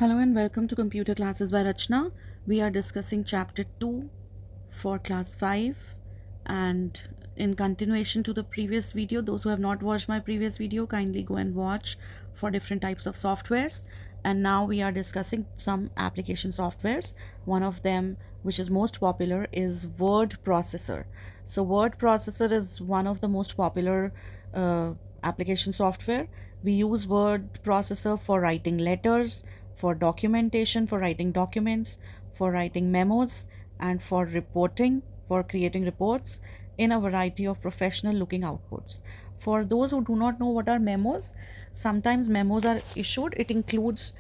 Hello and welcome to Computer Classes by Rachna. We are discussing chapter 2 for class 5, and in continuation to the previous video, those who have not watched my previous video, kindly go and watch for different types of softwares. And now we are discussing some application softwares. One of them, which is most popular, is Word Processor. So Word Processor is one of the most popular application software. We use Word Processor for writing letters, for documentation, for writing documents, for writing memos, and for reporting, for creating reports in a variety of professional looking outputs. For those who do not know what are memos, sometimes memos are issued. It includes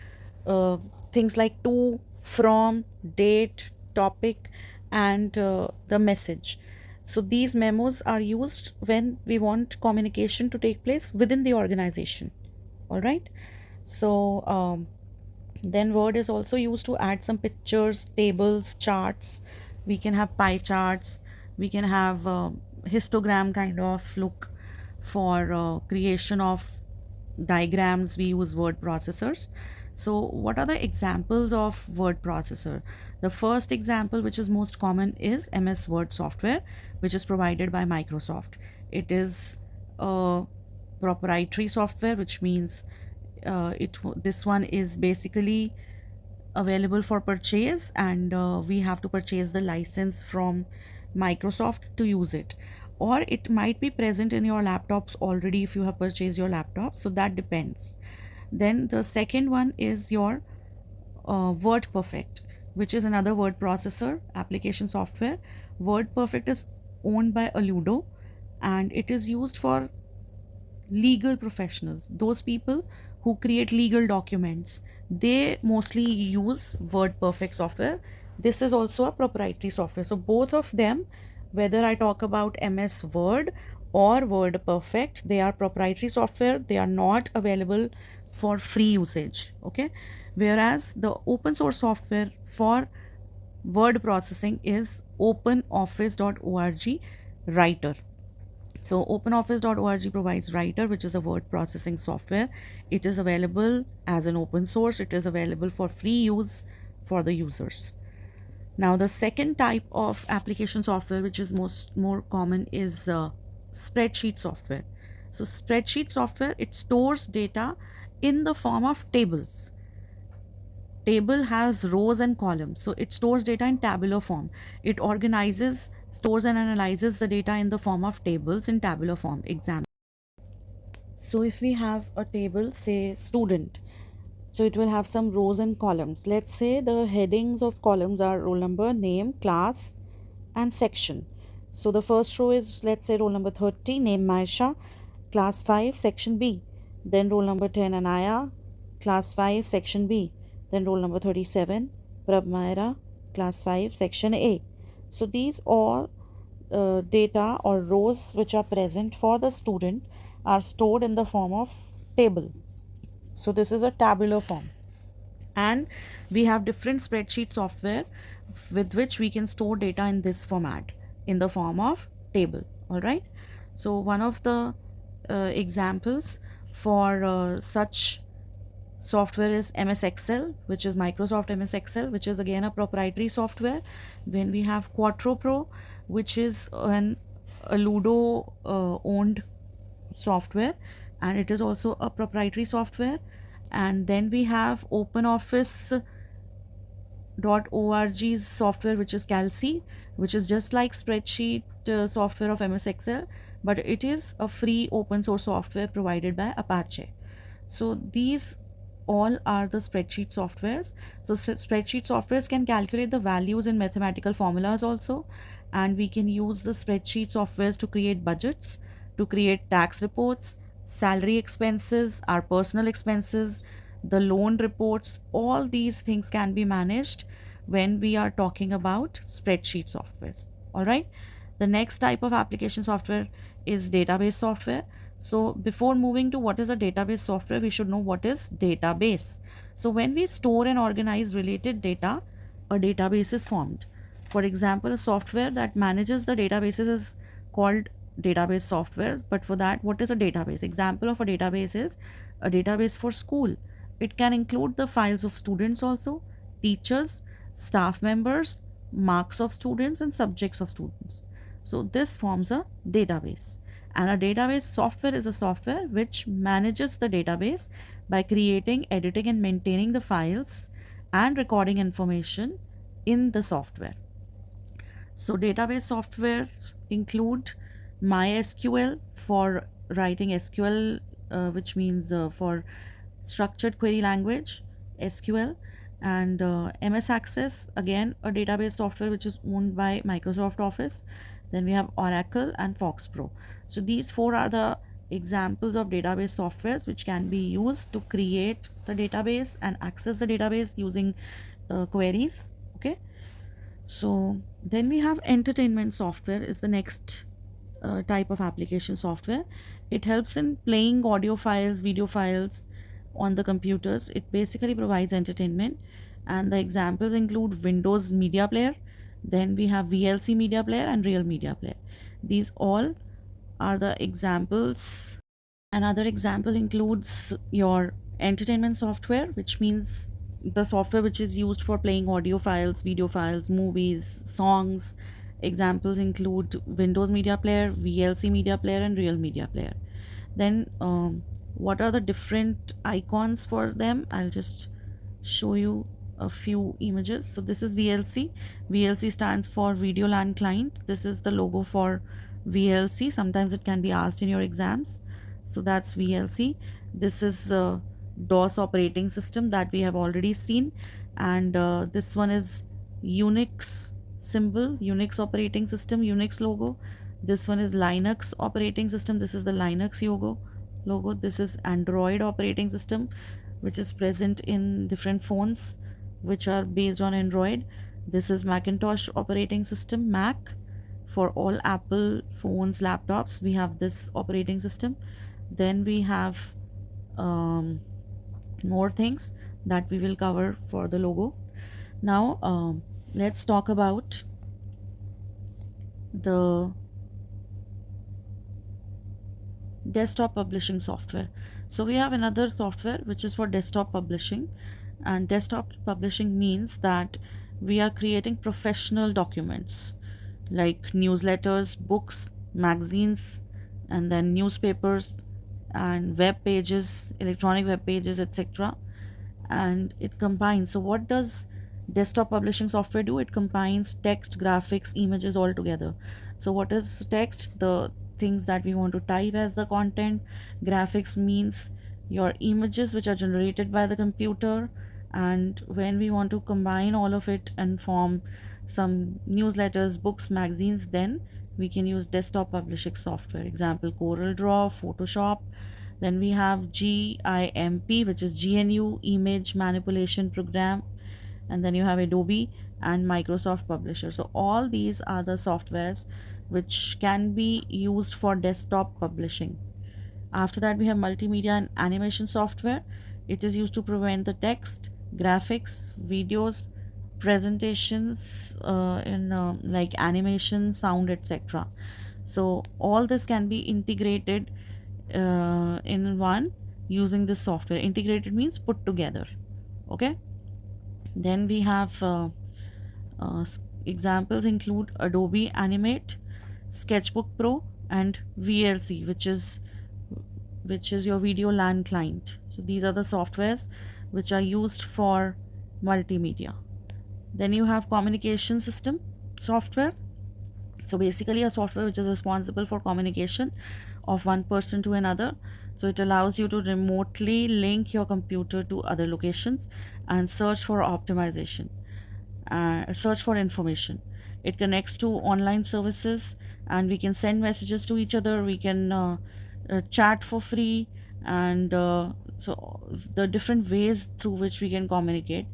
uh, things like to, from, date, topic, and the message. So these memos are used when we want communication to take place within the organization. All right. So then Word is also used to add some pictures, tables, charts. We can have pie charts. We can have histogram kind of look for creation of diagrams. We use word processors. So what are the examples of word processor? The first example, which is most common, is MS Word software, which is provided by Microsoft. It is a proprietary software, which means this one is basically available for purchase, and we have to purchase the license from Microsoft to use it, or it might be present in your laptops already if you have purchased your laptop, so that depends. Then the second one is your Word Perfect, which is another word processor application software. Word Perfect is owned by Aludo, and it is used for legal professionals, those people who create legal documents. They mostly use Word Perfect software. This is also a proprietary software. So both of them, whether I talk about MS Word or Word Perfect, they are proprietary software. They are not available for free usage. Okay. Whereas the open source software for word processing is openoffice.org Writer. So openoffice.org provides Writer, which is a word processing software. It is available as an open source. It is available for free use for the users. Now the second type of application software, which is more common, is spreadsheet software. So spreadsheet software, it stores data in the form of tables. Table has rows and columns, so it stores data in tabular form. It organizes, stores and analyzes the data in the form of tables in tabular form. Example, so if we have a table, say student, so it will have some rows and columns. Let's say the headings of columns are roll number, name, class, and section. So the first row is, let's say, roll number 30, name Maisha, class 5, section B. Then roll number 10, Anaya, class 5, section B. Then roll number 37, Prab Maira, class 5, section A. So these all data or rows which are present for the student are stored in the form of table. So this is a tabular form. And we have different spreadsheet software with which we can store data in this format in the form of table. All right. So one of the examples for such software is MS Excel, which is Microsoft MS Excel, which is again a proprietary software. Then we have Quattro Pro, which is an Ludo owned software, and it is also a proprietary software. And then we have OpenOffice.org's software, which is Calci, which is just like spreadsheet software of MS Excel, but it is a free open source software provided by Apache. So these all are the spreadsheet softwares. So spreadsheet softwares can calculate the values in mathematical formulas also, and we can use the spreadsheet softwares to create budgets, to create tax reports, salary expenses, our personal expenses, the loan reports. All these things can be managed when we are talking about spreadsheet softwares. All right. The next type of application software is database software. So before moving to what is a database software, we should know what is database. So when we store and organize related data, a database is formed. For example, a software that manages the databases is called database software. But for that, what is a database? Example of a database is a database for school, it can include the files of students also, teachers, staff members, marks of students, and subjects of students. So this forms a database. And a database software is a software which manages the database by creating, editing, and maintaining the files and recording information in the software. So database softwares include MySQL for writing SQL, which means for structured query language, SQL, and MS Access, again a database software which is owned by Microsoft Office. Then we have Oracle and Fox Pro. So these four are the examples of database softwares which can be used to create the database and access the database using queries. Okay. So then we have entertainment software is the next type of application software. It helps in playing audio files, video files on the computers. It basically provides entertainment, and the examples include Windows Media Player, then we have VLC Media Player and Real Media Player. These all are the examples. Another example includes your entertainment software, which means the software which is used for playing audio files, video files, movies, songs. Examples include Windows Media Player, VLC Media Player, and Real Media Player. Then what are the different icons for them? I'll just show you a few images. So this is VLC. VLC stands for Video LAN Client. This is the logo for VLC. Sometimes it can be asked in your exams. So that's VLC. This is DOS operating system that we have already seen, and this one is Unix symbol, Unix operating system, Unix logo. This one is Linux operating system. This is the Linux logo. This is Android operating system, which is present in different phones which are based on Android. This is Macintosh operating system, Mac. For all Apple phones, laptops, we have this operating system. Then we have more things that we will cover for the logo. Now let's talk about the desktop publishing software. So we have another software which is for desktop publishing, and desktop publishing means that we are creating professional documents like newsletters, books, magazines, and then newspapers and web pages, electronic web pages, etc. And it combines. So what does desktop publishing software do? It combines text, graphics, images all together. So what is text? The things that we want to type as the content. Graphics means your images which are generated by the computer, and when we want to combine all of it and form some newsletters, books, magazines, then we can use desktop publishing software. Example, CorelDRAW, Photoshop. Then we have GIMP, which is GNU Image Manipulation Program, and then you have Adobe and Microsoft Publisher. So all these are the softwares which can be used for desktop publishing. After that, we have multimedia and animation software. It is used to prevent the text, graphics, videos, presentations in like animation, sound, etc. So all this can be integrated in one using this software. Integrated means put together. Okay. Then we have examples include Adobe Animate, Sketchbook Pro, and VLC, which is your video LAN client. So these are the softwares which are used for multimedia. Then you have communication system software. So basically a software which is responsible for communication of one person to another. So it allows you to remotely link your computer to other locations and search for optimization, search for information. It connects to online services, and we can send messages to each other. We can chat for free, and so the different ways through which we can communicate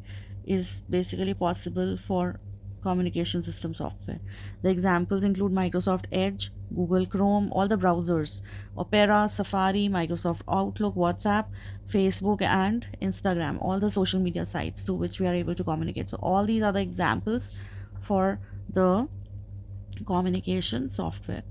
is basically possible for communication system software. The examples include Microsoft Edge, Google Chrome, all the browsers, Opera, Safari, Microsoft Outlook, WhatsApp, Facebook, and Instagram, all the social media sites through which we are able to communicate. So all these are the examples for the communication software.